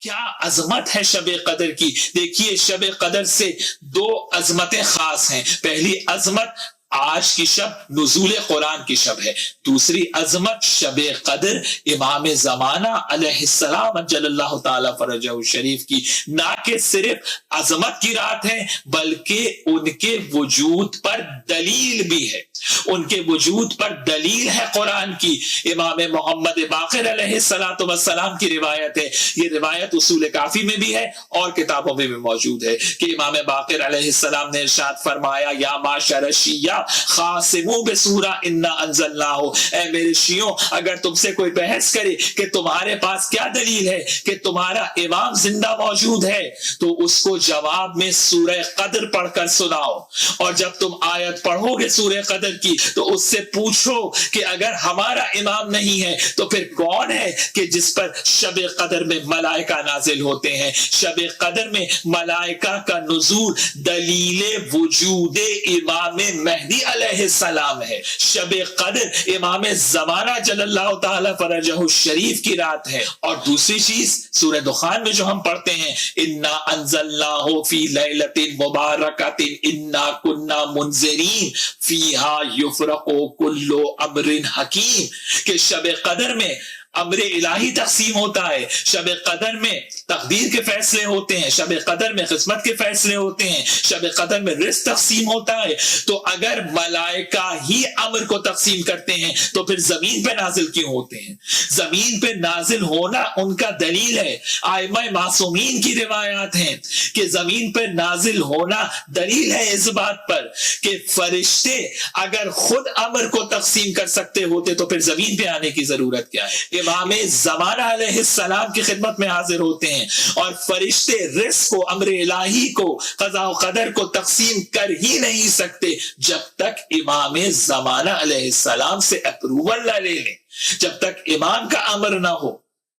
کیا عظمت ہے شب قدر کی. دیکھیے شب قدر سے دو عظمتیں خاص ہیں. پہلی عظمت آج کی شب نزول قرآن کی شب ہے. دوسری عظمت شب قدر امام زمانہ علیہ السلام جل اللہ تعالی فرجہ الشریف کی. نہ کہ صرف عظمت کی رات ہے بلکہ ان کے وجود پر دلیل بھی ہے. ان کے وجود پر دلیل ہے قرآن کی. امام محمد باقر علیہ السلام کی روایت ہے. یہ روایت اصول کافی میں بھی ہے اور کتابوں میں بھی موجود ہے کہ امام باقر علیہ السلام نے ارشاد فرمایا یا معشر الشیعہ خاصموا بسورہ انا انزلناہ. اے میرے شیعوں اگر تم سے کوئی بحث کرے کہ تمہارے پاس کیا دلیل ہے کہ تمہارا امام زندہ موجود ہے تو اس کو جواب میں سورہ قدر پڑھ کر سناؤ. اور جب تم آیت پڑھو گے سورہ قدر کی تو اس سے پوچھو کہ اگر ہمارا امام نہیں ہے تو پھر کون ہے کہ جس پر شب قدر میں ملائکہ نازل ہوتے ہیں. شب قدر میں ملائکہ کا نزول دلیل وجود امام مہدی علیہ السلام ہے. شب قدر امام زمانہ جل اللہ تعالی فرجہ الشریف کی رات ہے. اور دوسری چیز سورہ دخان میں جو ہم پڑھتے ہیں انا انزلناہ فی لیلۃ مبارکۃ انا کنا منذرین فیہا یفرق کل امر حکیم، کہ شب قدر میں امر الہی تقسیم ہوتا ہے. شب قدر میں تقدیر کے فیصلے ہوتے ہیں. شب قدر میں قسمت کے فیصلے ہوتے ہیں. شب قدر میں رزق تقسیم ہوتا ہے. تو اگر ملائکہ ہی امر کو تقسیم کرتے ہیں تو پھر زمین پہ نازل کیوں ہوتے ہیں؟ زمین پہ نازل ہونا ان کا دلیل ہے. ائمہ معصومین کی روایات ہیں کہ زمین پہ نازل ہونا دلیل ہے اس بات پر کہ فرشتے اگر خود امر کو تقسیم کر سکتے ہوتے تو پھر زمین پہ آنے کی ضرورت کیا ہے؟ امام زمانہ علیہ السلام کی خدمت میں حاضر ہوتے ہیں اور فرشتے رزق کو امر الہی کو قضاء و قدر کو تقسیم کر ہی نہیں سکتے جب تک امام زمانہ علیہ السلام سے اپروول نہ لے لیں، جب تک امام کا امر نہ ہو.